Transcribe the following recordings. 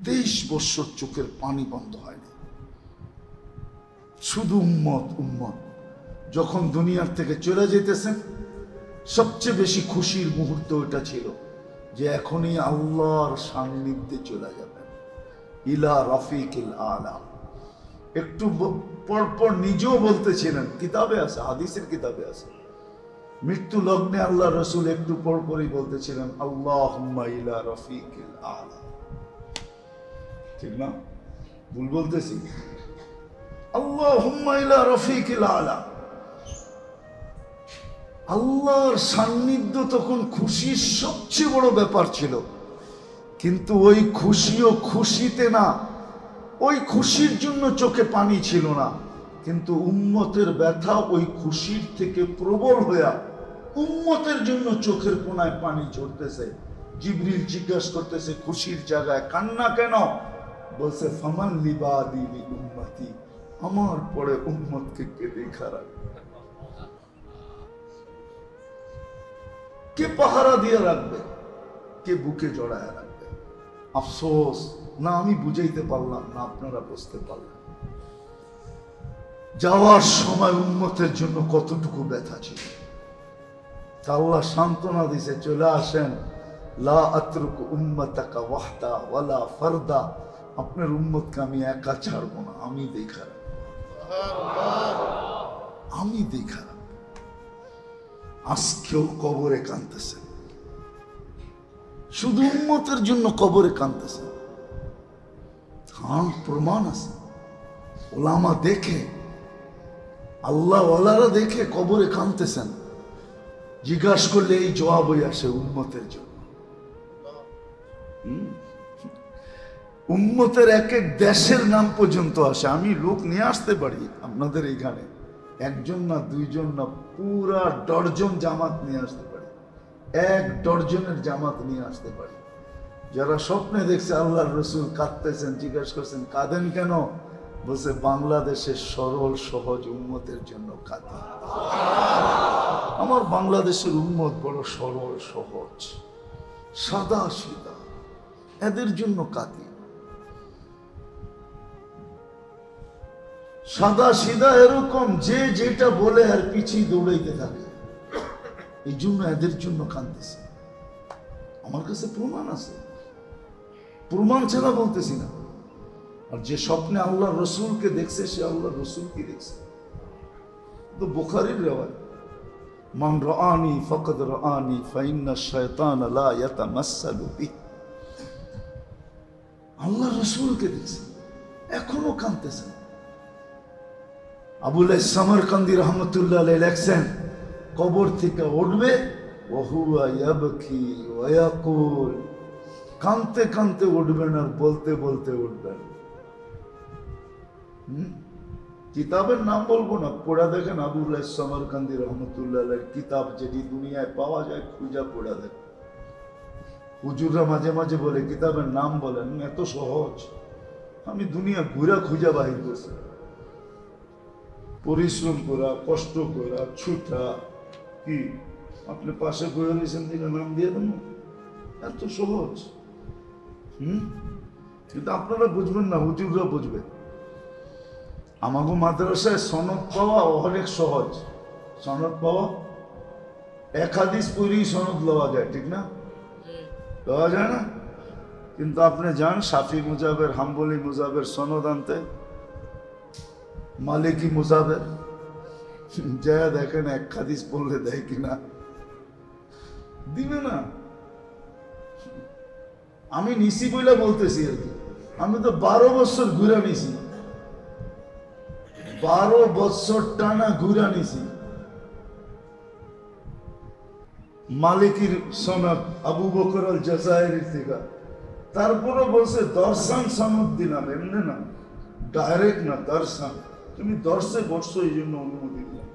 23 বছর চোখের পানি বন্ধ হয়নি, শুধু উম্মত উম্মত। যখন দুনিয়ার থেকে চলে যেতেছেন সবচেয়ে বেশি খুশির মুহূর্ত ওটা ছিল যে এখনই আল্লাহর সান্নিধ্যে চলে যাবেন, ইলা রফিকিল আলা। একটু পরপর নিজেও বলতেছিলেন, কিতাবে আছে, হাদিসের কিতাবে আছে, মৃত্যু লগ্নে আল্লাহ রসুল একটু পরপরই বলতেছিলেন আল্লাহুম্মা ইলা রফিকিল আলা। ঠিক না? ভুল বলতেছি? আল্লাহুম্মা ইলা রফিকিল আলা। আল্লাহর সান্নিধ্য তখন খুশির সবচেয়ে বড় ব্যাপার ছিল, কিন্তু ওই খুশিও খুশিতে না, ওই খুশির জন্য চোখে পানি ছিল না, কিন্তু উম্মতের ব্যথা ওই খুশির থেকে প্রবল হইয়া উম্মতের জন্য চোখের কোনায় পানি ঝরতেছে। জিবরিল জিজ্ঞাসা করতেছে, খুশির জায়গায় কান্না কেন? বলছে ফামান লিবাদি লি উম্মতি, আমার পরে উম্মতকে কে দেখা রাখবে, কে পাহারা দিয়ে রাখবে, কে বুকে জড়ায় রাখবে। আফসোস, না আমি বুঝাইতে পারলাম না আপনারা বুঝতে পারলেন। যাওয়ার সময় উম্মতের জন্য কতটুকু ব্যথা ছিল। আল্লাহ সান্ত্বনা দিছে, চলে আসেন, লা আতরুকু উম্মতাকা ওয়াহদা ওয়ালা ফারদা, আপনার উম্মতকে আমি একা ছাড়বো না, আমি দেখা রাখবো, আমি দেখা রাখবো। আজকেও কবরে কাঁদতেছেন, শুধু উম্মতের জন্য কবরে কাঁদতেছেন। হ্যাঁ, প্রমাণ আছে, ওলামা দেখে, আল্লাহ ওয়ালারা দেখে কবরে কাঁদতেছেন। জিজ্ঞাসা করলে এই জবাবই আসে, উম্মতের জন্য। উম্মতের এক এক দেশের নাম পর্যন্ত আসে। আমি লোক নিয়ে আসতে পারি আপনাদের এইখানে, একজন না দুইজন না, পুরা ডর্জন জামাত নিয়ে আসতে পারি, 1 ডর্জনের জামাত নিয়ে আসতে পারি। যারা স্বপ্নে দেখছে আল্লাহর রসুল কাঁদতেছেন, জিজ্ঞাসা করছেন কাঁদেন কেন? বলছে বাংলাদেশের সরল সহজ উম্মতের জন্য কাঁদি। আমার বাংলাদেশের উম্মত বড় সরল সহজ, সাদা সিধা, এদের জন্য কাঁদি। সাদা সিধা এরকম যে যেটা বলে আর পিছিয়ে দৌড়াইতে থাকে, এই জন্য এদের জন্য কাঁদতেছে। আমার কাছে প্রমাণ আছে, প্রমাণ ছাড়া বলতেছি না। আর যে স্বপ্নে আল্লাহ রসুলকে দেখছে সে আল্লাহ রসুলকে দেখছে। তো বুখারীর রিওয়ায়াত, মান রাআনি ফাকাদ রাআনি ফাইন্না শায়তান লা ইয়াতামাসসালু বি। আল্লাহ রসুলকে দেখছে, এখনো কাঁদতেছেন। আবুল সামরকান্দি রহমতুল্লাহ আলাইহি লেখছেন, কবর থেকে উঠবে ওয়া হুয়া ইয়াবকি ওয়া ইয়াকুল, কাঁদতে কাঁদতে উঠবেন আর বলতে বলতে উঠবেন। কিতাবের নাম বলবো না, পড়া দেখেন আবুল সামরকান্দি রহমতুল্লাহ আলাইহির কিতাব, যেটি দুনিয়ায় পাওয়া যায় খুঁজা পড়া দেখেন। হুজুররা মাঝে মাঝে বলে কিতাবের নাম বলেন, এত সহজ। আমি দুনিয়া ঘুরা খুঁজা বাহির করছি, পরিশ্রম করা, কষ্ট করা, ছুটা, কি আপনি পাশে বয়ে নিয়েছেন দিলে নাম দিয়ে দেন, এত সহজ। কিন্তু আপনারা বুঝবেন না, হুজুররা বুঝবে। আমাগো মাদ্রাসায় সনদ পাওয়া অনেক সহজ। সনদ পাওয়া, 1 হাদিস পড়েই সনদ লওয়া যায়, ঠিক না? লওয়া যায় না? কিন্তু আপনি যান শাফি মুজাবের, হাম্বলি মুজাবের সনদ আনতে, মালিকি মুজাবের, যা দেখেন 1 হাদিস পড়লে দেয় কিনা, দিবে না। আমি নিছি বইলা বলতেছি আর কি, আমি তো 12 বছর ঘুরা নিছি, 12 বছর টানা ঘুরা নিছি। মালিকির সনদ আবু বকর আল জাজাইরি থেকে, তারপরে বলছে দর্শন সনদ দিলাম, এমনি না, ডাইরেক্ট না, দর্শন। তুমি দর্শে বসছো এই জন্য অনুমতি দিলাম।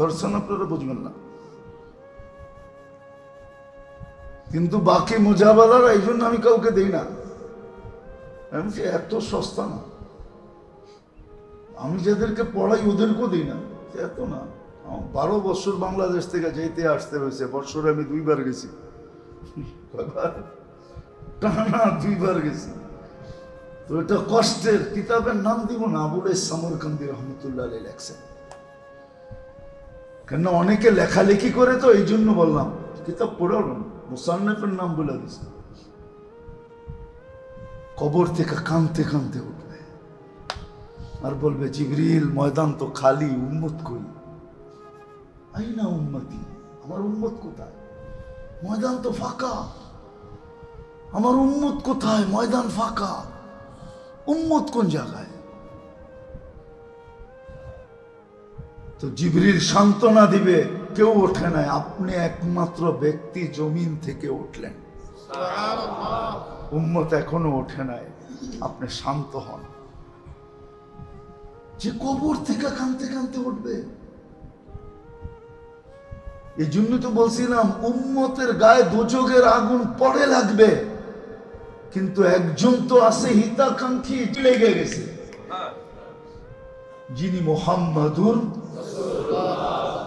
দর্শন আপনারা বুঝবেন না, কিন্তু বাকি মুজাবালারা এই জন্য আমি কাউকে দিই না, এত সস্তা না। আমি যাদেরকে পড়াই ওদেরকেও দিই না, এত না। 12 বছর বাংলাদেশ থেকে যেতে আসতে হয়েছে, বছরে আমি 2 বার গেছি। টানা 2 বার গেছি। তো এটা কষ্টের। কিতাবের নাম দিব না, আবুল সামরকান্দি রহমতুল্লাহ আলাইহি লেখছেন। কেন অনেকে লেখালেখি করে, তো এই জন্য বললাম কিতাব পড়ো না, মুসান্নিফের নাম বলে দিছে। কবর থেকে কাঁদতে কাঁদতে উঠবে আর বলবে, জিবরিল ময়দান তো খালি, উম্মত কই? আইনা উম্মতি, আমার উম্মত কোথায়? ময়দান তো ফাঁকা। আমার উম্মত কোথায়? ময়দান ফাঁকা। উম্মত কোন জায়গায়? তো জিবরিল সান্ত্বনা দিবে, কেউ ওঠে নাই, আপনি একমাত্র ব্যক্তি জমিন থেকে উঠলেন। উম্মত এখনো ওঠে নাই, আপনি শান্ত হন। যে কবর থেকে কাঁদতে কাঁদতে উঠবে। এই জন্য তো বলছিলাম, উম্মতের গায়ে দোজখের আগুন পড়ে লাগবে, কিন্তু একজন তো আছে হিতাকাঙ্ক্ষী, লেগে গেছে, যিনি মুহাম্মাদুর,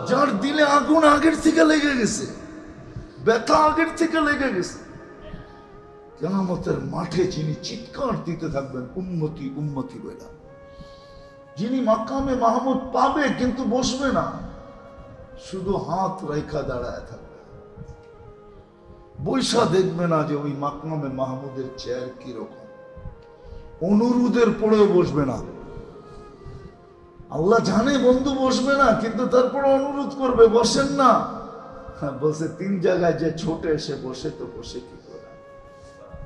যার দিলে আগুন আগের থেকে লেগে গেছে, ব্যথা আগের থেকে লেগে গেছে। কিয়ামতের মাঠে যিনি চিৎকার দিতে থাকবেন, উম্মতি উম্মতি বলে, যিনি মাকামে মাহমুদ পাবে কিন্তু বসবে না, শুধু হাত রেখা দাঁড়ায় থাকবে, বৈশা দেখবে না যে ওই মাকামে মাহমুদের চেয়ার কিরকম, অনুরোধের পরেও বসবে না। আল্লাহ জানে বন্ধু বসবে না, কিন্তু তারপরে অনুরোধ করবে, বসেন না। বলছে 3 জায়গায় যে ছোটে সে বসে তো বসে কি করা,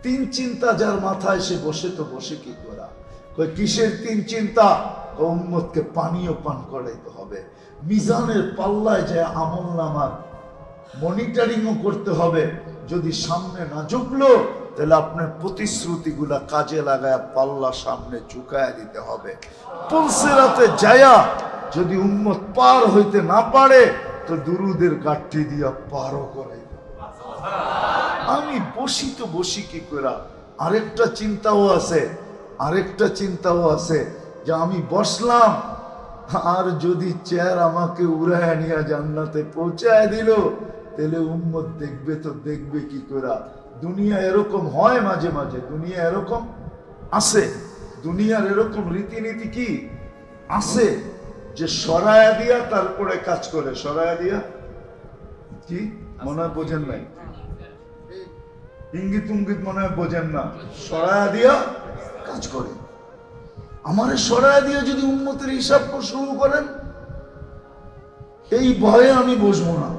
3 চিন্তা যার মাথায় সে বসে তো বসে কি করা। কিসের 3 চিন্তা? উম্মতকে পানীয় পান করাইতে হবে, মিজানের পাল্লায় যায় আমল নামার মনিটরিংও করতে হবে। যদি সামনে না ঝুঁকলো, তাহলে আপনার প্রতিশ্রুতিগুলা কাজে লাগায় পাল্লা সামনে ঝুঁকায় দিতে হবে। পুলসিরাতে যায়া যদি উম্মত পার হইতে না পারে, তো দুরুদের গাঠি দিয়া পারও করে। আমি বসি তো বসি কি করে? আরেকটা চিন্তাও আছে, যে আমি বসলাম, আর যদি চেয়ার আমাকে উড়ায় নিয়ে জান্নাতে পৌঁছায় দিল, তাহলে উম্মত দেখবে তো দেখবে কি করে? দুনিয়া এরকম হয় মাঝে মাঝে, দুনিয়া এরকম আছে, দুনিয়ার এরকম রীতিনীতি কি আছে যে সরায়া দিয়া তারপরে কাজ করে। সরায়া দিয়া কি মনে হয় বোঝেন নাই? ইঙ্গিত উঙ্গিত মনে হয় বোঝেন না। সরায়া দিয়া কাজ করে। আমারে সরায়া দিয়ে যদি উম্মতের হিসাব শুরু করেন, এই ভয়ে আমি বসবো না।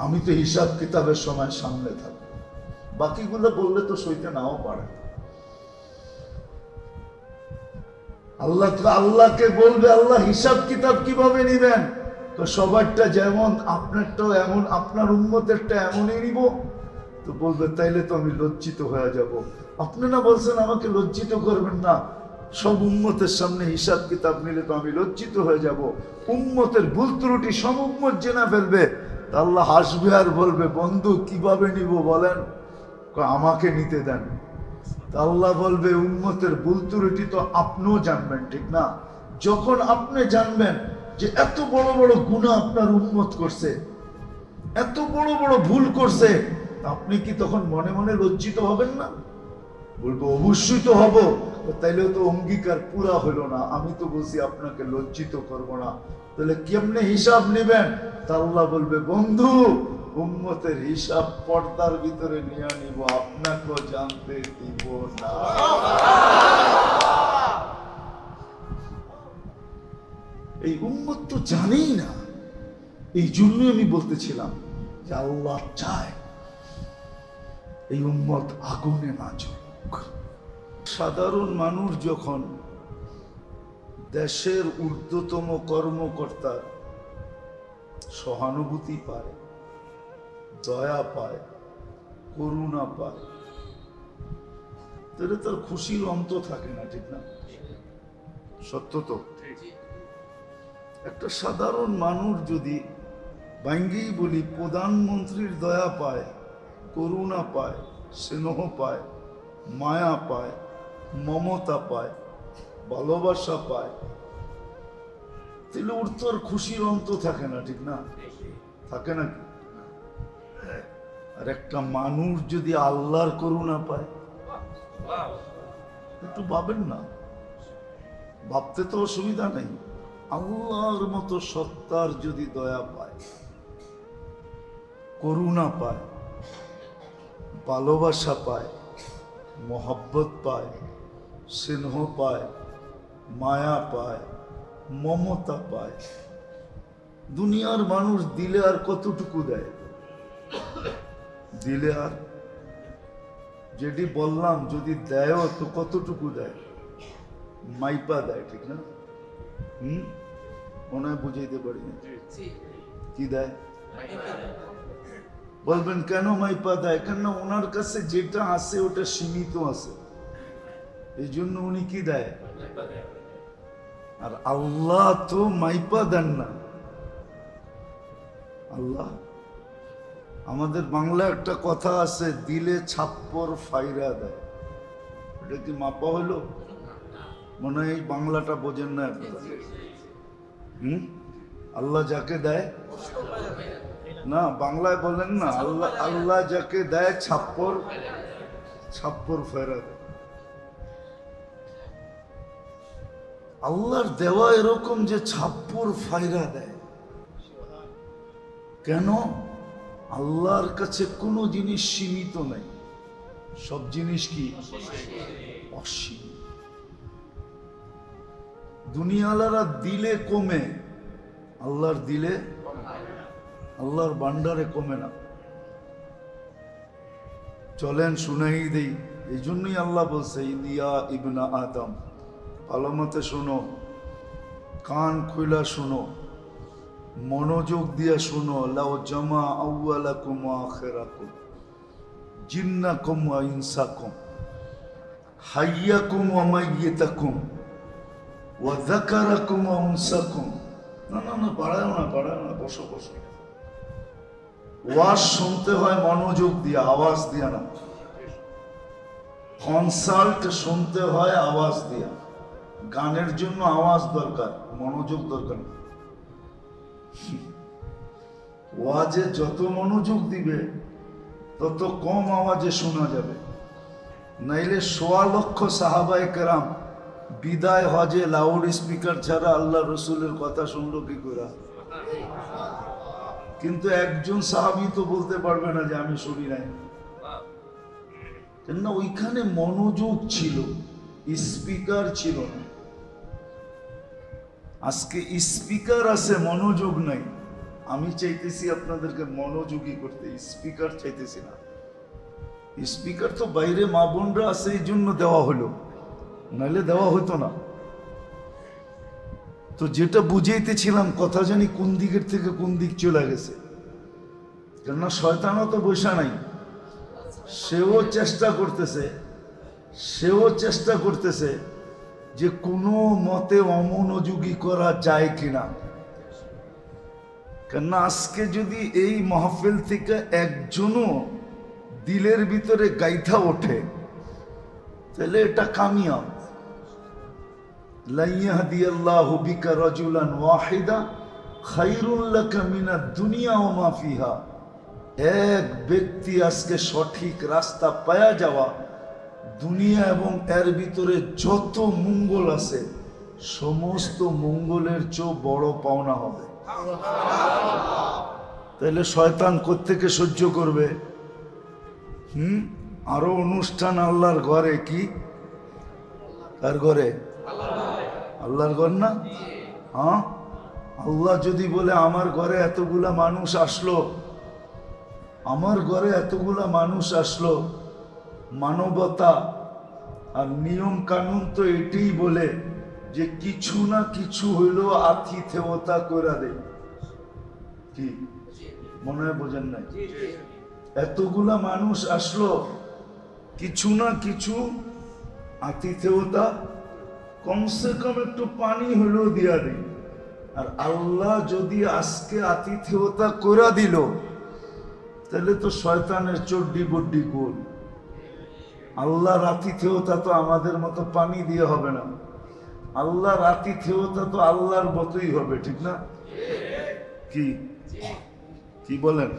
আমি তো হিসাব কিতাবের সময় সামনে থাকবো, বাকিগুলো বললে তো সইতে নাও পারে। আল্লাহকে বলবে, আল্লাহ হিসাব কিতাব কিভাবে নিবেন? তো সবারটা যেমন, আপনারটাও এমন, আপনার উম্মতেরটা এমনই নিব। তো বলবে, তাইলে তো আমি লজ্জিত হয়ে যাব। আপনি না বলছেন আমাকে লজ্জিত করবেন না, সব উম্মতের সামনে হিসাব কিতাব নিলে তো আমি লজ্জিত হয়ে যাব। উম্মতের ভুল ত্রুটি সব উম্মত জেনে ফেলবে। আল্লাহ হাসবে আর বলবে, বন্ধু কিভাবে নিব বলেন? আমাকে নিতে দেন। আল্লাহ বলবে, উম্মতের ভুল ত্রুটি তো আপনিও জানবেন, ঠিক না? যখন আপনি জানবেন যে এত বড় বড় গুনাহ আপনার উম্মত করছে, এত বড় বড় ভুল করছে, আপনি কি তখন মনে মনে লজ্জিত হবেন না? বলবো, অবশ্যই তো হব। তাইলেও তো অঙ্গীকার পুরা হলো না। আমি তো বলছি আপনাকে লজ্জিত করব না, তাহলে কেমনে হিসাব নেবেন? তা আল্লাহ বলবে, বন্ধু উম্মতের হিসাব পর্দার ভিতরে নিয়ে নিব, আপনাকেও জানতে দিব না। এই উম্মত তো জানেই না। এই জন্য আমি বলতেছিলাম যে আল্লাহ চায় এই উম্মত আগুনে না জ্বলুক। সাধারণ মানুষ যখন দেশের ঊর্ধ্বতম কর্মকর্তার সহানুভূতি পায়, দয়া পায়, করুণা পায়, তাহলে তার খুশির অন্ত থাকে না, ঠিক না? সত্য তো। একটা সাধারণ মানুষ যদি, ভাঙ্গেই বলি, প্রধানমন্ত্রীর দয়া পায়, করুণা পায়, স্নেহ পায়, মায়া পায়, মমতা পায়, ভালোবাসা পায়, তাহলে ওর তো আর খুশির অন্ত থাকে না, ঠিক না? থাকে নাকি? আর একটা মানুষ যদি আল্লাহর করুণা পায়, একটু ভাবেন না, ভাবতে তো অসুবিধা নেই। আল্লাহর মতো সত্তার যদি দয়া পায়, করুণা পায়, ভালোবাসা পায়, মোহব্বত পায়, স্নেহ পায়, মায়া পায়, মমতা পায়, দুনিয়ার মানুষ দিলে আর কতটুকু দেয়? দিলে আর যেটি বললাম, যদি দেয় তো কতটুকু দেয়? মাইপা দেয়, ঠিক না? মনে হয় বুঝাইতে পারি না। কি দেয়? বলবেন কেন মাইপা দেয়? কেন? ওনার কাছে যেটা আছে ওটা সীমিত আছে, এই জন্য উনি কি দেয়। আর আল্লাহ তো মাইপা দেন না। আল্লাহ, আমাদের বাংলা একটা কথা আছে, দিলে ছাপ্পর ফাইরা দেয়। এটা কি মাপা হলো? মনে হয় এই বাংলাটা বোঝেন না আপনারা। আল্লাহ যাকে দেয় না, বাংলায় বলেন না, আল্লাহ আল্লাহ যাকে দেয় ছাপ্পর ফাইরা দেয়। আল্লাহর দেওয়া এরকম যে ছাপ্পর ফাইরা দেয়। কেন? আল্লাহর কাছে কোনো জিনিস সীমিত নাই, সব জিনিস কি অসীম। দুনিয়ালারা দিলে কমে, আল্লাহর দিলে, আল্লাহর ভান্ডারে কমে না। চলেন শুনাই দেই। এই জন্যই আল্লাহ বলছে, ইয়া ইবনা আদম, ভালো মতে শোনো, কান খুইলা শোনো, মনোযোগ দিয়ে শোনো। লাউ জামা আউয়ালাকুম ওয়া আখিরাকুম, জিন্নাকুম ওয়া ইনসাকুম, হাইয়াকুম ওয়া মাইয়িতাকুম, ওয়া যাকারাকুম ওয়া উনসাকুম। না না না, বাড়ায় না, বসো। ওয়াজ শুনতে হয় মনোযোগ দিয়ে, আওয়াজ দিয়ে না। কনসার্ট শুনতে হয় আওয়াজ দিয়া। গানের জন্য আওয়াজ দরকার, মনোযোগ দরকার। ওয়াজে যত মনোযোগ দিবে তত কম আওয়াজে শোনা যাবে। নাইলে ১৬ লক্ষ সাহাবায়ে কেরাম বিদায় হজে লাউড স্পিকার ছাড়া আল্লাহ রসুলের কথা শুনলো কি করে? কিন্তু একজন সাহাবী তো বলতে পারবে না যে আমি শুনি নাই। কেননা ওইখানে মনোযোগ ছিল, স্পিকার ছিল না। আজকে স্পিকার আছে, মনোযোগ নাই। আমি চাইতেছি আপনাদেরকে মনোযোগী করতে, স্পিকার চাইতেছি না। স্পিকার তো বাইরে মা বোনরা আছে, এই জন্য দেওয়া হলো, নাহলে দেওয়া হতো না। তো যেটা বুঝাইতেছিলাম, কথা জানি কোন দিকের থেকে কোন দিক চলে গেছে। কেননা শয়তানও তো বসা নাই, সেও চেষ্টা করতেছে যে কোনো মতে অমনোযোগী করা যায় কিনা। কেননা আজকে যদি এই মাহফিল থেকে একজনও দিলের ভিতরে গাইথা ওঠে, তাহলে এটা কামিয়াব। লা ইয়াহদিয়াল্লাহু বিকা রাজুলান ওয়াহিদা খায়রুল লাকা মিনাদ দুনিয়া ওয়া মা ফিহা। এক ব্যক্তি আজকে সঠিক রাস্তা পায়া যাওয়া, দুনিয়া এবং এর ভিতরে যত মঙ্গল আছে সমস্ত মঙ্গলের চেয়ে বড় পাওনা হবে। তাহলে শয়তান কোত্থেকে সহ্য করবে? আরো অনুষ্ঠান আল্লাহর ঘরে। কি কার ঘরে? আল্লাহর ঘর না? হ্যাঁ, আল্লাহ যদি বলে আমার ঘরে এতগুলা মানুষ আসলো, আমার ঘরে এতগুলা মানুষ আসলো, মানবতা আর নিয়ম কানুন তো এটাই বলে যে কিছু না কিছু হইলো আতিথেয়তা করে দেয়। কি মনে হয় বোঝেন নাই? এতগুলা মানুষ আসলো, কিছু না কিছু আতিথেয়তা, কমসে কম একটু পানি হলেও দিয়া দেয়। আর আল্লাহ যদি আজকে আতিথেয়তা করে দিল, তাহলে তো শয়তানের চড্ডি বড্ডি গোল। আল্লাহর আতিথেয়তা তো আমাদের মতো পানি দিয়ে হবে না, আল্লাহর আতিথেয়তা তো আল্লাহর মতোই হবে, ঠিক না? কি কি বলেন?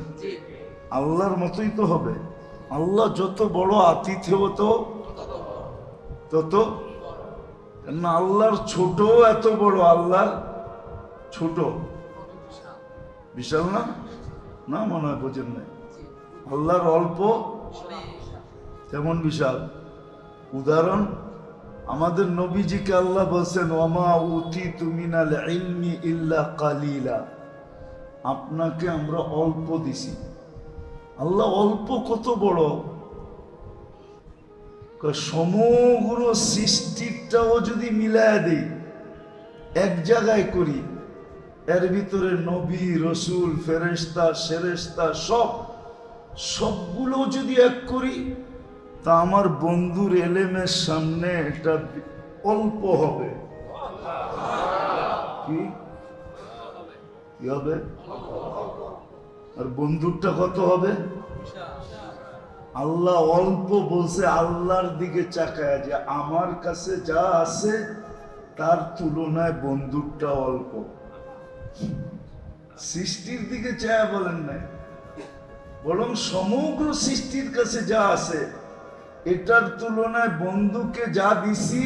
আল্লাহর মতোই তো হবে। আল্লাহ যত বড় আতিথ্য তত না, আল্লাহর ছোট এত বড়, আল্লাহর ছোট বিশাল না, না মনে হয় বোঝেন নাই। আল্লাহর অল্প তেমন বিশাল। উদাহরণ, আমাদের নবীজিকে আল্লাহ বলছেন ওয়ামা উতিতু মিনাল ইলমি ইল্লা কালিলা, আপনাকে আমরা অল্প দিছি। আল্লাহ অল্প কত বড়, সমগ্র সৃষ্টিটাও যদি মিলায় দিই, এক জায়গায় করি, এর ভিতরে নবী রসুল ফেরেশতা সেরেশতা সবগুলো যদি এক করি, তা আমার বন্ধুর এলেমের সামনে এটা অল্প হবে। কি হবে? আর বন্ধুরটা কত হবে? আল্লাহ অল্প বলছে, আল্লাহর দিকে চাকায় যে আমার কাছে যা আছে তার তুলনায় বন্ধুরটা অল্প। সৃষ্টির দিকে চায় বলেন নাই, বরং সমগ্র সৃষ্টির কাছে যা আছে এটার তুলনায় বন্ধুকে যা দিছি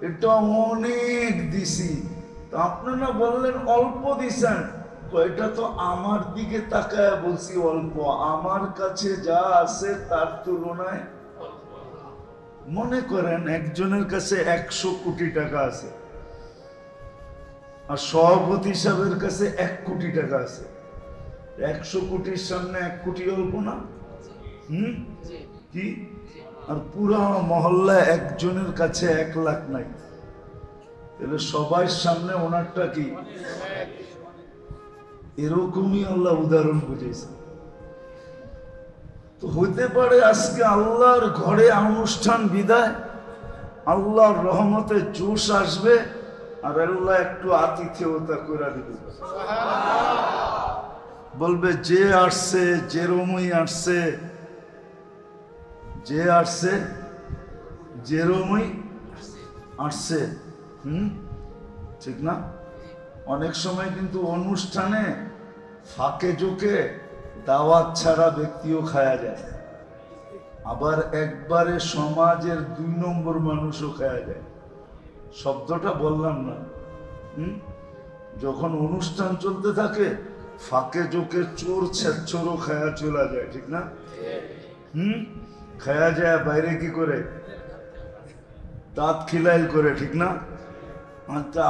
এটা অনেক দিছি। তো আপনারা বললেন অল্প দিছেন, এটা তো আমার দিকে তাকায় বলছি অল্প, আমার কাছে যা আছে তার তুলনায়। মনে করেন একজনের কাছে 100 কোটি টাকা আছে, আর সভাপতি সাহেবের কাছে 1 কোটি টাকা আছে। 100 কোটির সামনে 1 কোটি অল্প না? কি? আর পুরা মহল্লা একজনের কাছে 1 লাখ নাই, তাহলে সবার সামনে ওনারটা কি? এরকমই আল্লাহ উদাহরণ বুঝেছে। তো হইতে পারে আজকে আল্লাহর ঘরে অনুষ্ঠান বিদায়, আল্লাহর রহমতে জোশ আসবে, আর আল্লাহ একটু আতিথেয়তা করে দিবে, বলবে যে আসছে যেরমই আসছে, যে আসছে যেরমই আসছে। ঠিক না? অনেক সময় কিন্তু অনুষ্ঠানে ফাঁকে জোকে দাওয়াত ছাড়া ব্যক্তিও খায়া যায়, আবার একবারে সমাজের 2 নম্বর মানুষও খায়া যায়। শব্দটা বললাম না। যখন অনুষ্ঠান চলতে থাকে ফাঁকে জোকে চোর ছেচ্চোরও খায়া চলা যায়, ঠিক না? খায়া যায়, বাইরে কি করে? দাঁত খিলাইল করে, ঠিক না?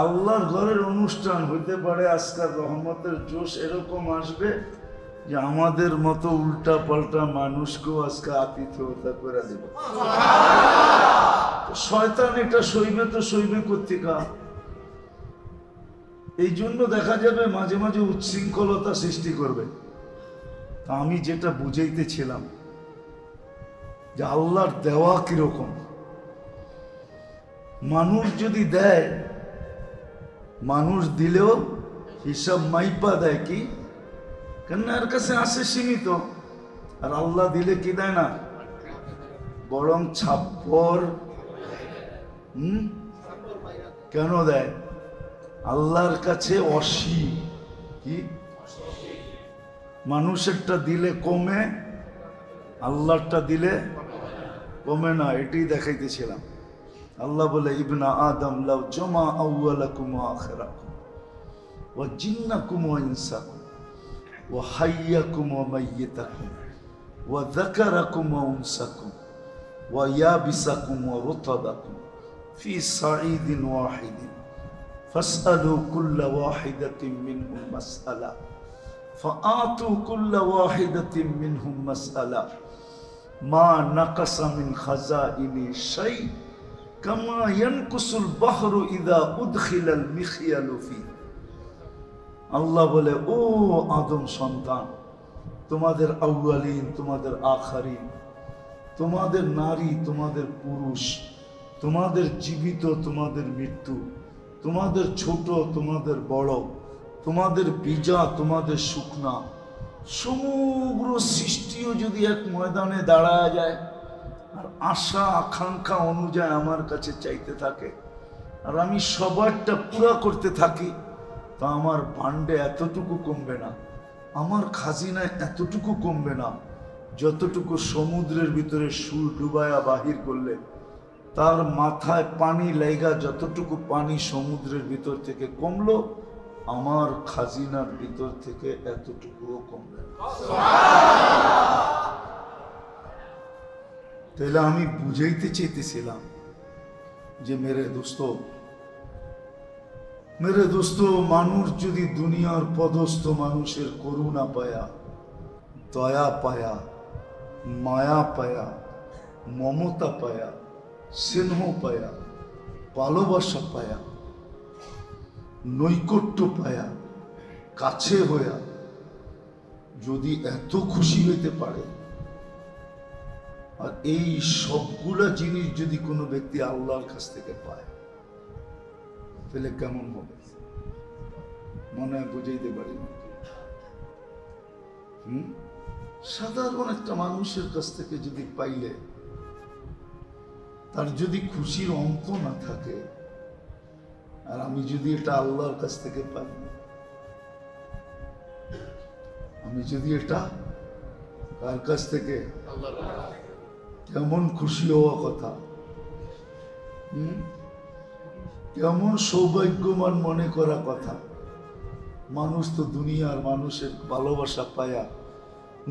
আল্লাহর ঘরের অনুষ্ঠান হইতে পারে আজকাল রহমতের জোশ এরকম আসবে যে আমাদের মতো উল্টা পাল্টা মানুষকেও আজকে আতিথেয়তা করে দেবে। শয়তান এটা সইবে তো সইবে কোত্থেকা? এই জন্য দেখা যাবে মাঝে মাঝে উচ্ছৃঙ্খলতা সৃষ্টি করবে। তা আমি যেটা বুঝাইতেছিলাম যে আল্লাহর দেওয়া কিরকম, মানুষ যদি দেয়, মানুষ দিলেও হিসাব মাইপা দেয়, কি কেন এর কাছে আসে সীমিত, আর আল্লাহ দিলে কি দেয় না, বরং 56 কেন দেয়? আল্লাহর কাছে 80, কি মানুষেরটা দিলে কমে, আল্লাহরটা দিলে কমে না। এটাই দেখাইতেছিলাম। আল্লাহ বলে ইবনা আদম লাউ জামা আউয়ালাকুম ওয়া আখিরাকুম ওয়া জিন্নাকুম ওয়া ইনসাকুম ওয়া হাইয়াকুম ওয়া মাইয়িতাকুম ওয়া যাকারাকুম ওয়া উনসাকুম ওয়া ইয়াবিসাকুম ওয়া রুতাবাকুম ফি সাঈদিন ওয়াহিদিন ফাসআলু কুল্লা ওয়াহিদাতিন মিনহুম মাসআলা ফাআতু কুল্লা ওয়াহিদাতিন মিনহুম মাসআলা মা নাকাসা মিন খাযাইনি শাই কামা ইয়ানকুসুল বাহরু ইযা উদখিলাল মিখয়ালু ফি। আল্লাহ বলে, ও আদম সন্তান, তোমাদের আউয়ালিন, তোমাদের আখারিন, তোমাদের নারী, তোমাদের পুরুষ, তোমাদের জীবিত, তোমাদের মৃত্যু, তোমাদের ছোট, তোমাদের বড়, তোমাদের বীজা, তোমাদের শুকনা, সমগ্র সৃষ্টিও যদি এক ময়দানে দাঁড়ায় যায় আর আশা আকাঙ্ক্ষা অনুযায়ী আমার কাছে চাইতে থাকে, আর আমি সবারটা পুরা করতে থাকি, তা আমার ভান্ডে এতটুকু কমবে না। আমার খাজিনায় এতটুকু কমবে না যতটুকু সমুদ্রের ভিতরে সুর ডুবায়া বাহির করলে তার মাথায় পানি লাইগা যতটুকু পানি সমুদ্রের ভিতর থেকে কমলো, আমার খাজিনার ভিতর থেকে এতটুকুও কমবে না। তাহলে আমি বুঝাইতে চাইতেছিলাম যে মেরে দোস্ত, মানুষ যদি দুনিয়ার পদস্থ মানুষের করুণা পায়া, দয়া পায়া, মায়া পায়া, মমতা পায়া, স্নেহ পায়া, ভালোবাসা পায়া, নৈকট্য পায়া, কাছে হইয়া যদি এত খুশি হইতে পারে, আর এই সবগুলা জিনিস যদি কোনো ব্যক্তি আল্লাহর কাছ থেকে পায়, তাহলে কেমন হবে? মনে হয় বুঝাইতে পারি না। সাধারণ একটা মানুষের কাছ থেকে যদি পাইলে তার যদি খুশির অন্ত না থাকে, আর আমি যদি এটা আল্লাহর কাছ থেকে পাই, আমি যদি এটা কার কাছ থেকে, কেমন খুশি হওয়া কথা, কেমন সৌভাগ্যবান মনে করা কথা। মানুষ তো দুনিয়ার মানুষের ভালোবাসা পায়া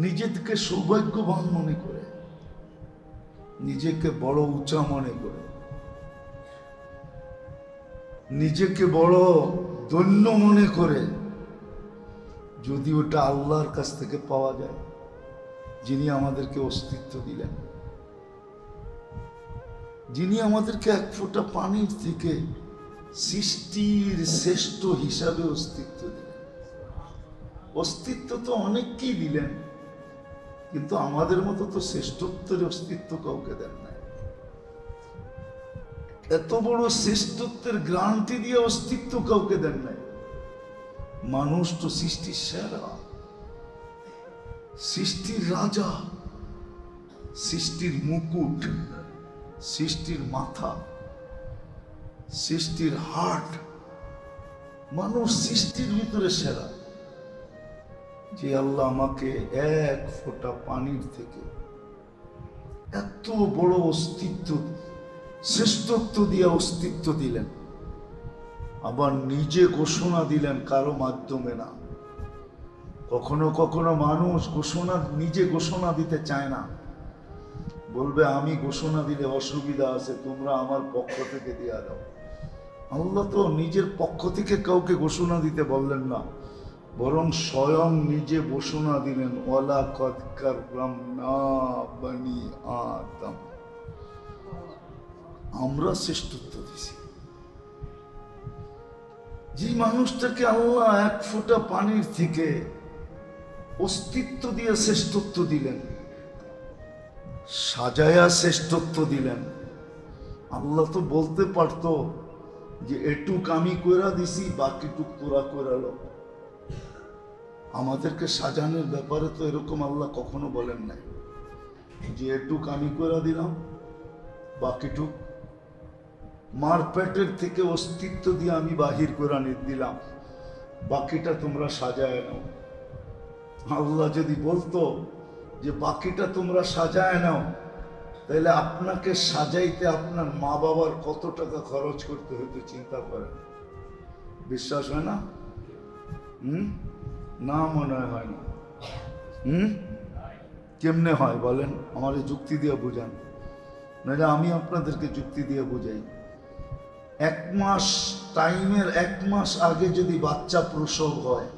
নিজেকে সৌভাগ্যবান মনে করে, নিজেকে বড় উঁচা মনে করে, নিজেকে বড় ধন্য মনে করে। যদি ওটা আল্লাহর কাছ থেকে পাওয়া যায়, যিনি আমাদেরকে অস্তিত্ব দিলেন, যিনি আমাদেরকে এক ফোঁটা পানির থেকে সৃষ্টির শ্রেষ্ঠ হিসাবে অস্তিত্ব দিলেন। অস্তিত্ব তো অনেককেই দিলেন, কিন্তু আমাদের মতো তো শ্রেষ্ঠত্বের অস্তিত্ব কাউকে দেন নাই। এত বড় শ্রেষ্ঠত্বের গ্যারান্টি দিয়ে অস্তিত্ব কাউকে দেন নাই। মানুষ তো সৃষ্টির সেরা, সৃষ্টির রাজা, সৃষ্টির মুকুট, সৃষ্টির মাথা, সৃষ্টির হার্ট। মানুষ সৃষ্টির ভিতরে সেরা। যে আল্লাহ আমাকে এক ফোঁটা পানির থেকে এত বড় অস্তিত্ব, শ্রেষ্ঠত্ব দিয়ে অস্তিত্ব দিলেন, আবার নিজে ঘোষণা দিলেন, কারো মাধ্যমে না। কখনো কখনো মানুষ নিজে ঘোষণা দিতে চায় না, বলবে আমি ঘোষণা দিলে অসুবিধা আছে, তোমরা আমার পক্ষ থেকে দিয়া দাও। আল্লাহ তো নিজের পক্ষ থেকে কাউকে ঘোষণা দিতে বললেন না, বরং স্বয়ং নিজে ঘোষণা দিলেন, ওয়ালা কদ কাররামনা বনি আদম। আমরা শ্রেষ্ঠত্ব দিছি। যে মানুষটাকে আল্লাহ এক ফোঁটা পানির থেকে অস্তিত্ব দিয়ে শ্রেষ্ঠত্ব দিলেন, সাজায়া শ্রেষ্ঠত্ব দিলেন। আল্লাহ তো বলতে পারতো যে এটুক আমি কইরা দিছি, বাকিটুক তোরা কইরালো। আমাদেরকে সাজানোর ব্যাপারে তো এরকম আল্লাহ কখনো বলেন নাই যে এটুক আমি কইরা দিলাম, বাকিটুক মার পেটের থেকে অস্তিত্ব দিয়ে আমি বাহির কইরা দিলাম, বাকিটা তোমরা সাজায় নাও। আল্লাহ যদি বলতো যে বাকিটা তোমরা সাজায় নাও, তাহলে আপনাকে সাজাইতে আপনার মা বাবার কত টাকা খরচ করতে হতো চিন্তা করেন। বিশ্বাস হয় না? না, মনে হয় না। কেমনে হয় বলেন? আমার যুক্তি দিয়ে বুঝান, নাহলে আমি আপনাদেরকে যুক্তি দিয়ে বুঝাই। 1 মাস টাইমের 1 মাস আগে যদি বাচ্চা প্রসব হয়,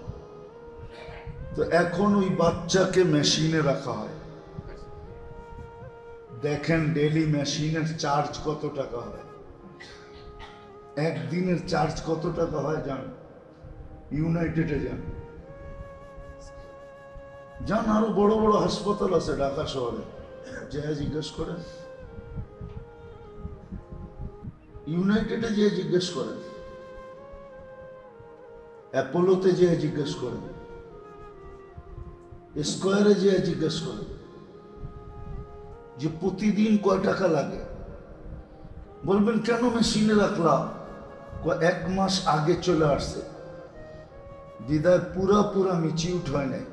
তো এখন ওই বাচ্চাকে মেশিনে রাখা হয়। দেখেন ডেলি মেশিনের চার্জ কত টাকা হয়, একদিনের চার্জ কত টাকা হয় জান? ইউনাইটেডে যান, আরো বড় বড় হাসপাতাল আছে ঢাকা শহরে, যে জিজ্ঞেস করেন, ইউনাইটেডে যে জিজ্ঞেস করেন, অ্যাপোলোতে যে জিজ্ঞেস করেন, স্কয়ারে যে জিজ্ঞেস করেন যে প্রতিদিন কয় টাকা লাগে। বলবেন কেন মেশিনে রাখলাম? 1 মাস আগে চলে আসছে। বিদায় পুরা মিচিউট হয় নাই।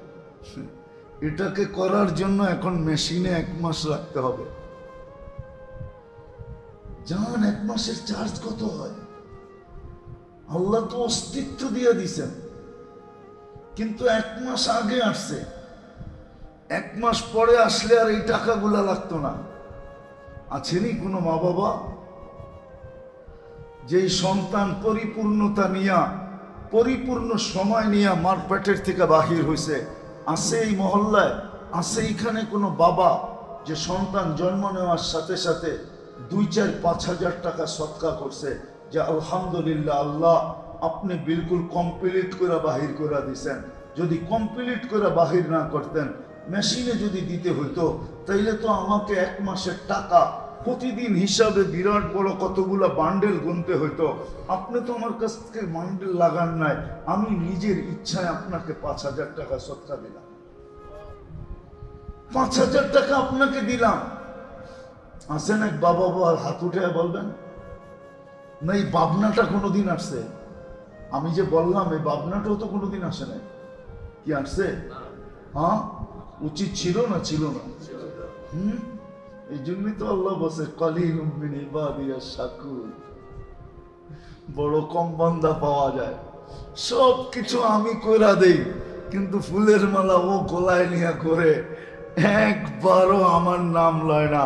এটাকে করার জন্য এখন মেশিনে 1 মাস রাখতে হবে। জান 1 মাসের চার্জ কত হয়? আল্লাহ তো অস্তিত্ব দিয়ে দিছেন, কিন্তু 1 মাস আগে আসছে, 1 মাস পরে আসলে আর এই টাকাগুলা লাগতো না। আছেনি কোনো মা বাবা যেই সন্তান পরিপূর্ণতা নিয়া, পরিপূর্ণ সময় নিয়া মার পেটের থেকে বাহির হয়েছে? আছে এই মহল্লায়? আছে এখানে কোনো বাবা যে সন্তান জন্ম নেওয়ার সাথে সাথে 2, 4, 5 হাজার টাকা সদকা করছে যে আলহামদুলিল্লাহ আল্লাহ আপনি বিলকুল কমপ্লিট করে বাহির করে দিছেন? যদি কমপ্লিট করে বাহির না করতেন, মেশিনে যদি দিতে হইতো, তাইলে তো আমাকে 1 মাসের টাকা প্রতিদিন হিসাবে বিরাট বড় কতগুলা বান্ডেল গুনতে হইতো। আপনি তো আমার কাছ থেকে বান্ডেল লাগান নাই, আমি নিজের ইচ্ছায় আপনাকে 5 হাজার টাকা সদকা দিলাম, 5 হাজার টাকা আপনাকে দিলাম। আসেন এক বাবা হাত উঠে বলবেন না এই ভাবনাটা কোনোদিন আসছে? আমি যে বললাম এই ভাবনাটাও তো কোনোদিন আসে নাই। কি আসছে? হ্যাঁ, উচিত ছিল না? ছিল না। এই জন্যই তো আল্লাহ বসে কালিলুম মিন ইবাদিয়াশ শাকুর, বড় কম বান্দা পাওয়া যায়। সব কিছু আমি কইরা দেই, কিন্তু ফুলের মালা ও গলায় নিয়ে করে একবারও আমার নাম লয় না।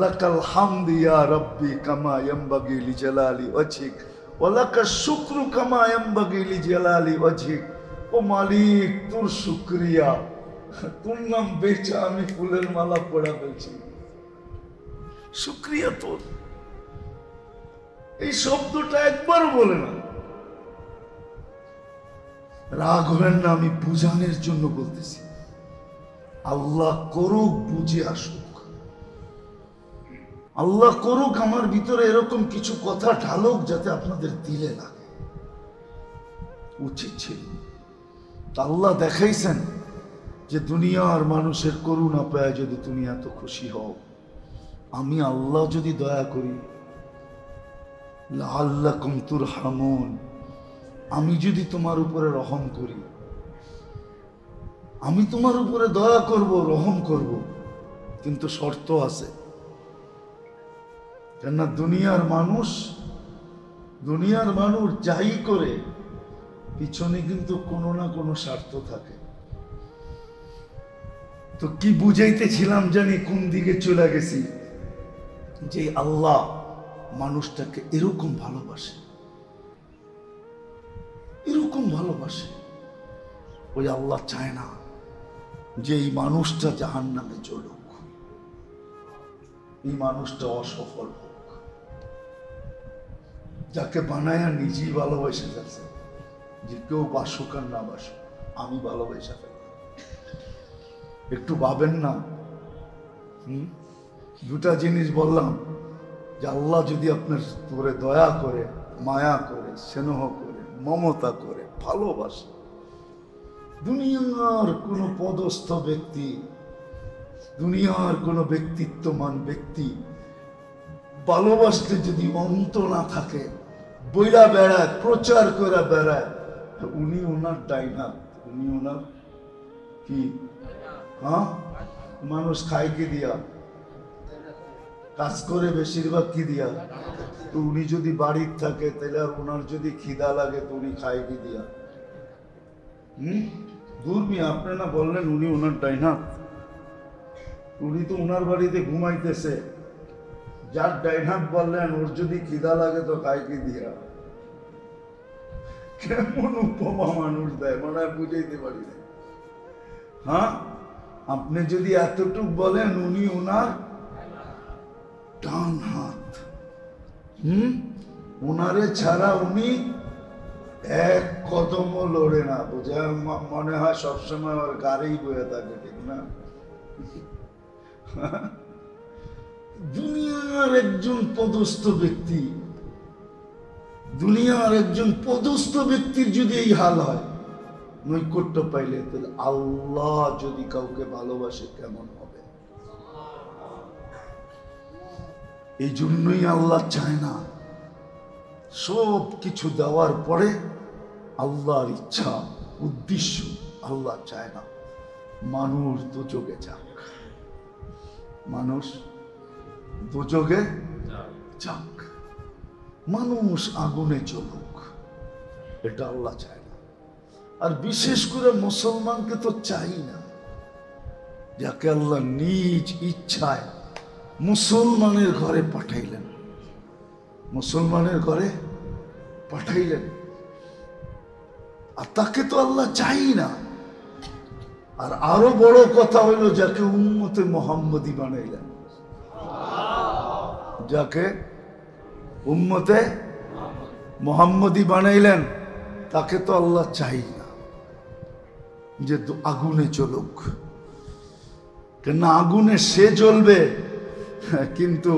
লাকাল হামদু ইয়া রাব্বি কামা ইয়ামবাগি লিজালালি ওয়াজহিক ওয়া লাকাশ শুকরু কামা ইয়ামবাগি লিজালালি ওয়াজহিক। ও মালিক, তোর শুকরিয়া, তোর নাম বেচা আমি ফুলের মালা পড়া ফেলছি, শুকরিয়া তোর। এই শব্দটা একবারও বলে না। রাগ হবেন না, আমি বুঝানোর জন্য বলতেছি। আল্লাহ করুক বুঝে আসুক, আল্লাহ করুক আমার ভিতরে এরকম কিছু কথা ঢালুক যাতে আপনাদের দিলে লাগে। উচিত ছিল। আল্লাহ দেখাইছেন যে দুনিয়ার মানুষের করুণা পায় যদি তুমি এত খুশি হও, আমি আল্লাহ যদি দয়া করি, লাআল্লাকুম তুরহামুন, আমি যদি তোমার উপরে রহম করি, আমি তোমার উপরে দয়া করব, রহম করব, কিন্তু শর্ত আছে। কেননা দুনিয়ার মানুষ যাই করে পিছনে কিন্তু কোনো না কোনো স্বার্থ থাকে। তো কি বুঝাইতেছিলাম জানি, কোন দিকে চলে গেছি, যে আল্লাহ মানুষটাকে এরকম ভালোবাসে, এরকম ভালোবাসে। ওই আল্লাহ চায় না যে এই মানুষটা জাহান্নামে চলুক, এই মানুষটা অসফল হোক। যাকে বানায় নিজেই ভালোবেসে যাচ্ছে, যে কেউ বাসুক আর না বাসুক আমি ভালোবেসে ফেলি। একটু ভাবেন না। দুটা জিনিস বললাম, যে আল্লাহ যদি আপনার উপরে দয়া করে, মায়া করে, স্নেহ করে, মমতা করে, ভালোবাসে, দুনিয়ার কোনো পদস্থ ব্যক্তি, দুনিয়ার কোনো ব্যক্তিত্বমান ব্যক্তি ভালোবাসতে যদি অন্ত না থাকে, বইলা বেড়ায়, প্রচার করে বেড়ায়, উনি ওনার ডাইনা, উনি ওনার কি? হ্যাঁ, মানুষ খায় কি দিয়া? কাজ করে বেশিরভাগ কি দিয়া? তো উনি যদি বাড়ির থাকে, তাহলে আর ওনার যদি খিদা লাগে তো উনি খায় কি দিয়া? দূরমি, আপনি না বললেন উনি ওনার ডাইনা? উনি তো ওনার বাড়িতে ঘুমাইতেছে, যার ডাইনাক বললেন ওর যদি খিদা লাগে তো খায় কি দিয়া? কেমন উপমা মানুষ দেয়, মনে হয় বুঝাইতে পারি না। হ্যাঁ, আপনি যদি এতটুক বলেন উনি ওনার ডান হাত, ওনারে ছাড়া উনি এক কদমও লড়ে না। বোঝা মনে হয় সবসময় ওর গাড়ি বয়ে থাকে, ঠিক না? দুনিয়ার একজন পদস্থ ব্যক্তি, দুনিয়ার একজন পদস্থ ব্যক্তির যদি এই হাল হয়, নৈকট্য পাইলে, তাহলে আল্লাহ যদি কাউকে ভালোবাসে কেমন হবে? এই জন্যই আল্লাহ চায় না, সব কিছু দেওয়ার পরে আল্লাহর ইচ্ছা উদ্দেশ্য আল্লাহ চায় না মানুষ দোজখে যাক, মানুষ দোজখে যাক, মানুষ আগুনে চলুক, এটা আল্লাহ চায় না। আর বিশেষ করে মুসলমানকে তো চাই না, যাকে আল্লাহ নিজ ইচ্ছায় মুসলমানের ঘরে পাঠাইলেন, মুসলমানের ঘরে পাঠাইলেন, আর তাকে তো আল্লাহ চাই না। আর আরো বড় কথা হইল যাকে উম্মতে মুহাম্মদী বানাইলেন, যাকে উম্মতে মুহাম্মদী বানাইলেন, তাকে তো আল্লাহ চাই না যে আগুনে চলুক। কেন আগুনে সে জ্বলবে, কিন্তু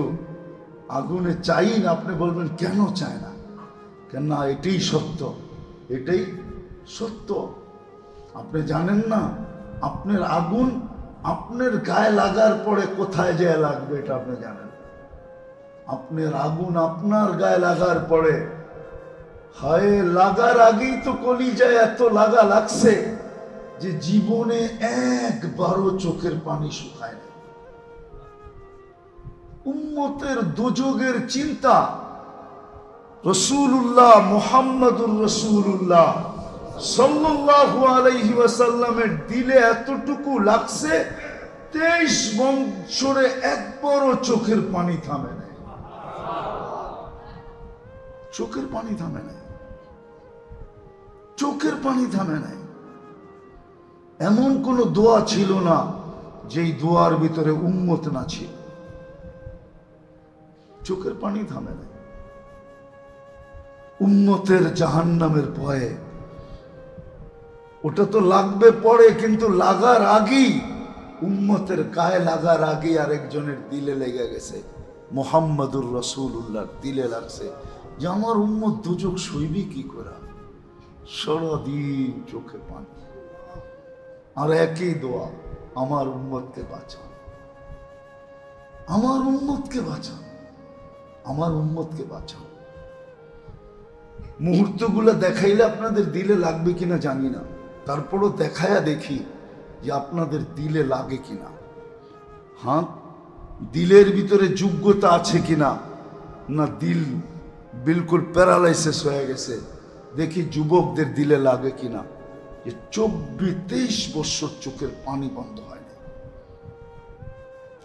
আগুনে চাই না। আপনি বলবেন কেন চায় না? কেন এটাই সত্য, এটাই সত্য। আপনি জানেন না আপনার আগুন আপনার গায়ে লাগার পরে কোথায় যায় লাগবে, এটা আপনি জানেন? আপনার আগুন আপনার গায়ে লাগার পরে, হায় লাগার আগেই তো কলিজায় এত লাগা লাগছে যে জীবনে একবারও চোখের পানি শুকায় না। উম্মতের দুযোগের চিন্তা রাসূলুল্লাহ মুহাম্মদুর রাসূলুল্লাহ সাল্লাল্লাহু আলাইহি ওয়াসাল্লামের দিলে এতটুকু লাগছে, 23 বছরে একবারও চোখের পানি থামে না, চোখের পানি থামে নাই, চোখের পানি থামে নাই। এমন কোন দোয়া ছিল না যেই দোয়ার ভিতরে উম্মত না ছিল। চোখের পানি থামে নাই। উম্মতের জাহান্নামের ভয়ে, ওটা তো লাগবে পরে, কিন্তু লাগার আগেই, উম্মতের গায়ে লাগার আগে আরেকজনের দিলে লেগে গেছে, মুহাম্মদুর রাসূলুল্লাহর দিলে লাগছে যে আমার উম্মত দুজক সইবি কি করে। সারাদিন চোখে পানি, আর একই দোয়া, আমার উম্মতকে বাঁচান, আমার উম্মতকে বাঁচান, আমার উম্মতকে বাঁচান। মুহূর্তগুলো দেখাইলে আপনাদের দিলে লাগবে কিনা জানি না, তারপরও দেখায়া দেখি যে আপনাদের দিলে লাগে কিনা। হ্যাঁ, দিলের ভিতরে যোগ্যতা আছে কিনা, না দিল বিলকুল প্যারালাইসিস হয়ে গেছে। দেখি যুবকদের দিলে লাগে কিনা যে 24-23 বছর চোখের পানি বন্ধ হয় না,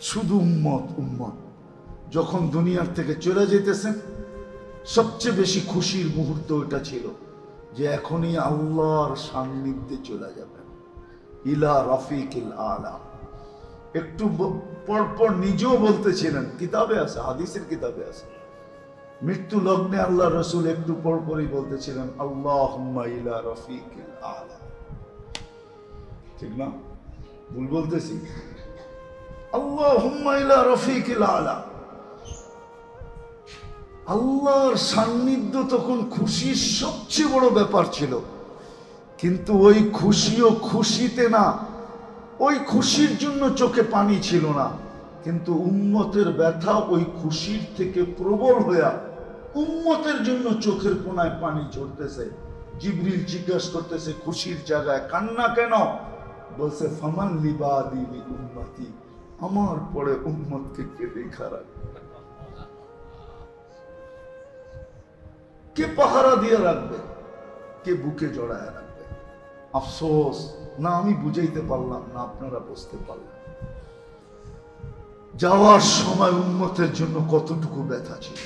শুধু উম্মত উম্মত। যখন দুনিয়ার থেকে চলে যেতেছেন, সবচেয়ে বেশি খুশির মুহূর্ত ওটা ছিল যে এখনই আল্লাহর সান্নিধ্যে চলে যাবেন, ইলা রাফিকিল আলা। একটু পরপর নিজেও বলতেছিলেন, কিতাবে আছে, হাদিসের কিতাবে আছে, মৃত্যু লগ্নে আল্লাহ রসুল একটু পরপরই বলতেছিলেন, আল্লাহুম্মা ইলা রাফিকিল আলা। ঠিক না? ভুল বলতেছি? আল্লাহুম্মা ইলা রাফিকিল আলা। আল্লাহর সান্নিধ্য তখন খুশির সবচেয়ে বড় ব্যাপার ছিল, কিন্তু ওই খুশিও খুশিতে না, ওই খুশির জন্য চোখে পানি ছিল না, কিন্তু উম্মতের ব্যথা ওই খুশির থেকে প্রবল হইয়া উম্মতের জন্য চোখের কোনায় পানি ঝরতেছে। জিবরিল জিজ্ঞাসা করতেছে, খুশির জায়গায় কান্না কেন? বলছে, ফামান লিবাদি লি উম্মতি, আমার পরে উম্মতকে কে দেখা রাখবে, কে পাহারা দিয়ে রাখবে, কে বুকে জড়ায় রাখবে। আফসোস, না আমি বুঝাইতে পারলাম না, আপনারা বুঝতে পারলেন। যাওয়ার সময় উম্মতের জন্য কতটুকু ব্যথা ছিল।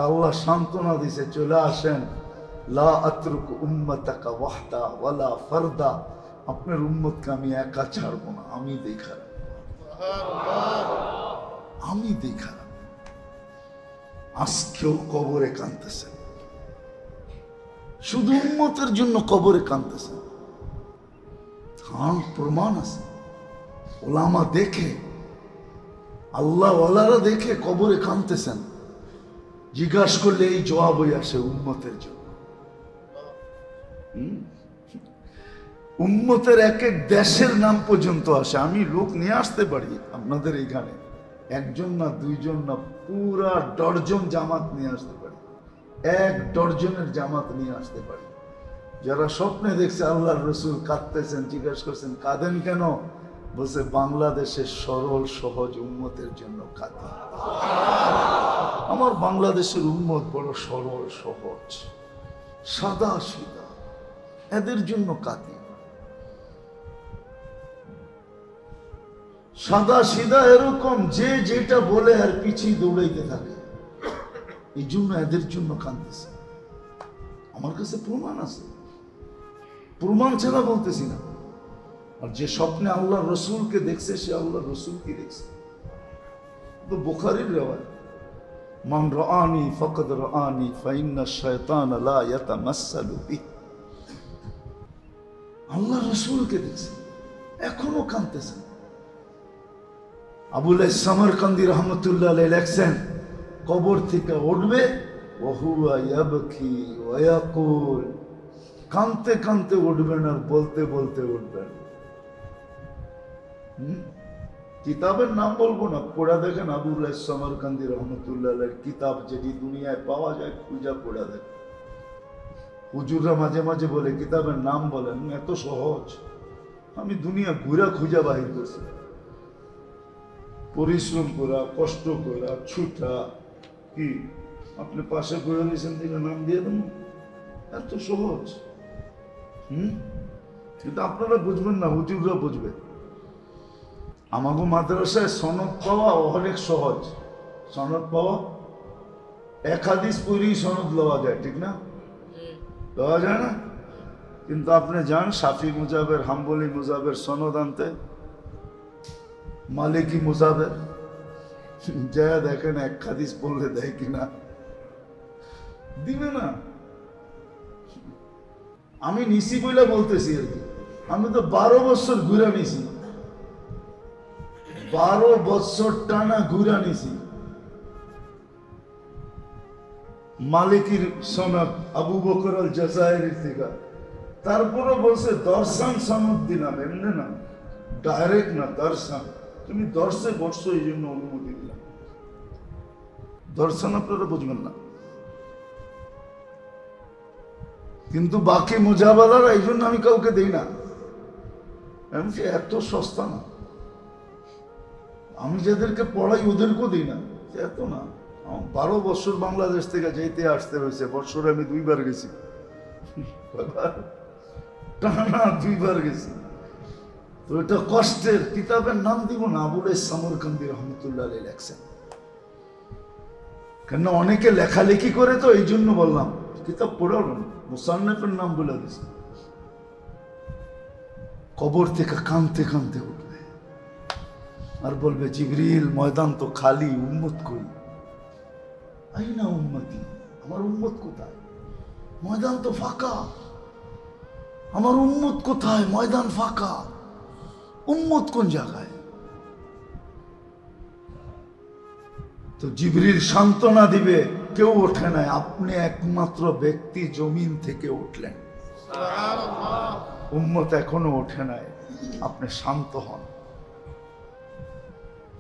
আল্লাহ সান্ত্বনা দিছে, চলে আসেন, লা আতরুকু উম্মতাকা ওয়াহদা ওয়ালা ফারদা, আপনার উম্মতকে আমি একা ছাড়বো না, আমি দেখা রাখবো, আমি দেখা রাখবো। আজকেও কবরে কাঁদতেছেন, শুধু উম্মতের জন্য কবরে কাঁদতেছেন। হ্যাঁ, প্রমাণ আছে, ওলামা দেখে, আল্লাহ ওয়ালারা দেখে কবরে কাঁদতেছেন। জিজ্ঞাসা করলে এই জবাবই আসে, উম্মতের জন্য। উম্মতের এক এক দেশের নাম পর্যন্ত আসে। আমি লোক নিয়ে আসতে পারি আপনাদের এখানে, একজন না, দুইজন না, পুরা ডর্জন জামাত নিয়ে আসতে পারি, 1 ডর্জনের জামাত নিয়ে আসতে পারি। যারা স্বপ্নে দেখছে আল্লাহর রসুল কাঁদতেছেন, জিজ্ঞাসা করছেন কাঁদেন কেন? বলছে বাংলাদেশের সরল সহজ উম্মতের জন্য কাঁদে। আমার বাংলাদেশের উম্মত বড় সরল সহজ, সাদা সিধা, এদের জন্য কাঁদে। সাদা সিধা এরকম যে যেটা বলে আর পিছিয়ে দৌড়াইতে থাকে, এই জন্য এদের জন্য কাঁদতেছে। আমার কাছে প্রমাণ আছে, প্রমাণ ছাড়া বলতেছি না। আর যে স্বপ্নে আল্লাহ রসুলকে দেখছে সে আল্লাহ রসুলকে দেখছে। তো বুখারীর রিওয়ায়াত, মান রাআনি ফাকাদ রাআনি ফাইন্না শায়তান লা ইয়াতামাসসালু বিহি। আল্লাহ রসুলকে দেখছে, এখনো কাঁদতেছেন। আবুল সামরকান্দি রহমতুল্লাহ আলাইহি লেখছেন, কবর থেকে উঠবে ওহুয়া ইয়াবকি ওয়া ইয়াকুল, কাঁদতে কাঁদতে উঠবেন আর বলতে বলতে উঠবেন। কিতাবের নাম বলবো না, পড়া দেখেন আবুল সামরকান্দি রহমতুল্লাহ আলাইহির কিতাব, যেটি দুনিয়ায় পাওয়া যায় খুঁজা পড়া দেখেন। হুজুররা মাঝে মাঝে বলে কিতাবের নাম বলেন, এত সহজ। আমি দুনিয়া ঘুরা খুঁজা বাহির করছি, পরিশ্রম করা, কষ্ট করা, ছুটা। কি আপনি পাশে করে নিয়েছেন দিকে নাম দিয়ে দেন, এত সহজ। কিন্তু আপনারা বুঝবেন না, হুজুররা বুঝবে। আমাকে মাদ্রাসায় সনদ পাওয়া অনেক সহজ। সনদ পাওয়া, এক হাদিস পড়েই সনদ লওয়া যায়, ঠিক না? লওয়া যায় না? কিন্তু আপনি যান শাফি মুজাবের, হাম্বলি মুজাবের সনদ আনতে, মালিকি মুজাবের, যা দেখেন এক হাদিস পড়লে দেয় কিনা, দিবে না। আমি নিছি বলে বলতেছি আর কি। আমি তো 12 বছর ঘুরা নিছি, 12 বছর টানা ঘুরা নিছি। মালিকির সনদ আবু বকর আল জাজাইরি থেকে, তারপরে বলছে দর্শন সনদ দিলাম, এমনি না, ডাইরেক্ট না, দর্শন। তুমি দর্শে বসছো এই জন্য অনুমতি দিলাম। দর্শন আপনারা বুঝবেন না, কিন্তু বাকি মুজাবালারা এই জন্য আমি কাউকে দিই না। এমনকি এত সস্তা না, আমি যাদেরকে পড়াই ওদেরকেও দিই না, এত না। 12 বছর বাংলাদেশ থেকে যেতে আসতে হয়েছে, বছরে আমি 2 বার গেছি, টানা 2 বার গেছি। তো এটা কষ্টের। কিতাবের নাম দিব না, আবুল সামরকান্দি রহমতুল্লাহ আলাইহি লেখছেন। কেন অনেকে লেখালেখি করে, তো এই জন্য বললাম, কিতাব পড়ার মুসান্নিফের নাম বলে দিয়েছে। কবর থেকে কাঁদতে কাঁদতে উঠবে আর বলবে জিবরিল ময়দান তো খালি, উম্মত কই? আইনা উম্মতি, আমার উম্মত কোথায়? ময়দান তো ফাঁকা, আমার উম্মত কোথায়? ময়দান ফাঁকা, উম্মত কোন জায়গায়? তো জিবরিল সান্ত্বনা দিবে, কেউ ওঠে নাই, আপনি একমাত্র ব্যক্তি জমিন থেকে উঠলেন, উম্মত এখনো ওঠে নাই, আপনি শান্ত হন।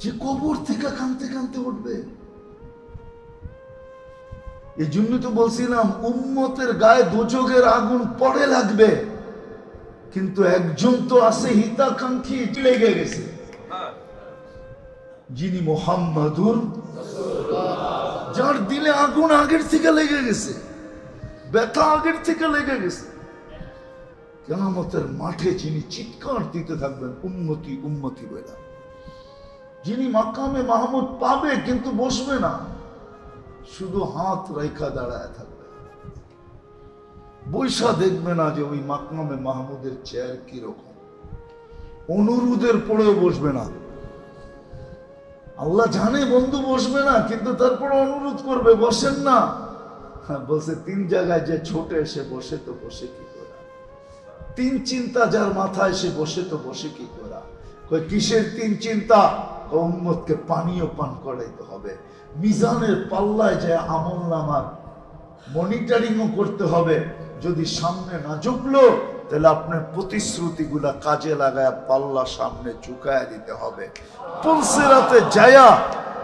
যে কবর থেকে কাঁদতে কাঁদতে উঠবে। এই জন্য তো বলছিলাম উম্মতের গায়ে দোজখের আগুন পড়ে লাগবে, কিন্তু একজন তো আছে হিতাকাঙ্ক্ষী, লেগে গেছে, যিনি মুহাম্মাদুর, যার দিলে আগুন আগের থেকে লেগে গেছে, ব্যথা আগের থেকে লেগে গেছে। কিয়ামতের মাঠে যিনি চিৎকার দিতে থাকবেন উম্মতি উম্মতি বলে, যিনি মাকামে মাহমুদ পাবে কিন্তু বসবে না, শুধু হাত রেখা দাঁড়ায় থাকবে, বৈশা দেখবে না যে ওই মাকামে মাহমুদের চেয়ার কিরকম, অনুরোধের পরেও বসবে না। আল্লাহ জানে বন্ধু বসবে না, কিন্তু তারপরে অনুরোধ করবে, বসেন না। বলছে 3 জায়গায় যে ছোটে সে বসে তো বসে কি করা, 3 চিন্তা যার মাথায় সে বসে তো বসে কি করা। কিসের 3 চিন্তা? উম্মতকে পানীয় পান করাইতে হবে, মিজানের পাল্লায় যে আমলনামার মনিটরিংও করতে হবে। যদি সামনে না ঝুঁকলো তাহলে আপনার প্রতিশ্রুতিগুলা কাজে লাগায় পাল্লা সামনে ঝুঁকায় দিতে হবে। পুলসিরাতে যায়া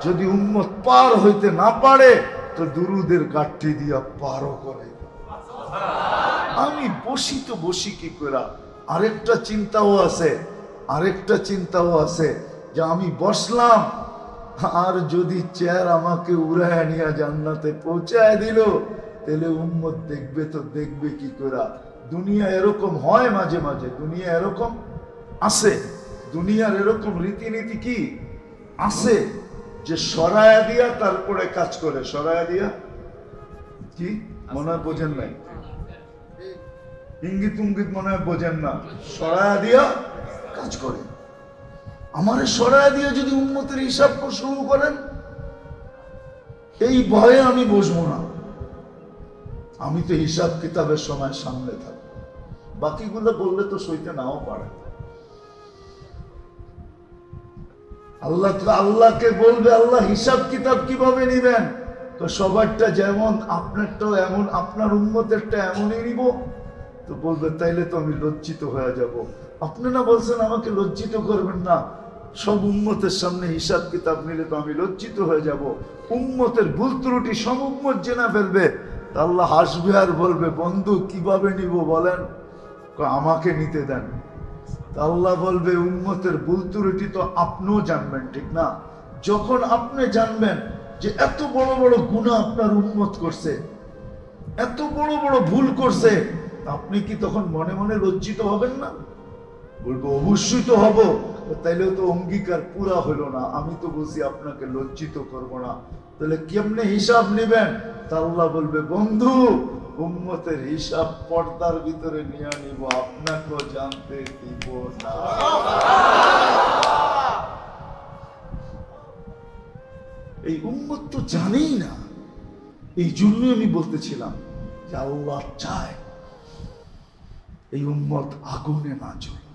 যদি উম্মত পার হইতে না পারে তো দুরুদের গাঠি দিয়া পারও করে। আমি বসি তো বসি কি করে। আরেকটা চিন্তাও আছে যে আমি বসলাম, আর যদি চেয়ার আমাকে উড়ায় নিয়ে জান্নাতে পৌঁছায় দিল, তাহলে উম্মত দেখবে তো দেখবে কি করে। দুনিয়া এরকম হয় মাঝে মাঝে, দুনিয়া এরকম আছে, দুনিয়ার এরকম রীতিনীতি কি আছে যে সরায়া দিয়া তারপরে কাজ করে। সরায়া দিয়া কি মনে হয় বোঝেন নাই, ইঙ্গিত উঙ্গিত মনে হয় বোঝেন না। সরায়া দিয়া কাজ করে। আমারে সরায়া দিয়ে যদি উম্মতের হিসাব শুরু করেন, এই ভয়ে আমি বসবো না। আমি তো হিসাব কিতাবের সময় সামনে থাকবো, বাকিগুলো বললে তো সইতে নাও পারে। আল্লাহকে বলবে, আল্লাহ হিসাব কিতাব কিভাবে নিবেন? তো সবারটা যেমন আপনারটাও এমন, আপনার উম্মতেরটা এমনই নিব। তো বলবে তাইলে তো আমি লজ্জিত হয়ে যাব। আপনি না বলছেন আমাকে লজ্জিত করবেন না, সব উম্মতের সামনে হিসাব কিতাব নিলে তো আমি লজ্জিত হয়ে যাব। উম্মতের ভুল ত্রুটি সব উম্মত জেনে ফেলবে। আল্লাহ হাসবে আর বলবে, বন্ধু কিভাবে নিব বলেন? আমাকে নিতে দেন। আল্লাহ বলবে, উম্মতের ভুল ত্রুটি তো আপনিও জানবেন, ঠিক না? যখন আপনি জানবেন যে এত বড় বড় গুনাহ আপনার উম্মত করছে, এত বড় বড় ভুল করছে, আপনি কি তখন মনে মনে লজ্জিত হবেন না? বলবো অবশ্যই তো হব। তাইলেও তো অঙ্গীকার পুরা হলো না। আমি তো বুঝি আপনাকে লজ্জিত করব না, তাহলে কেমনে হিসাব নেবেন? তা আল্লাহ বলবে, বন্ধু উম্মতের হিসাব পর্দার ভিতরে নিয়ে নিব, আপনাকেও জানতে দিব না। এই উম্মত তো জানেই না। এই জন্য আমি বলতেছিলাম যে আল্লাহ চায় এই উম্মত আগুনে না চলে।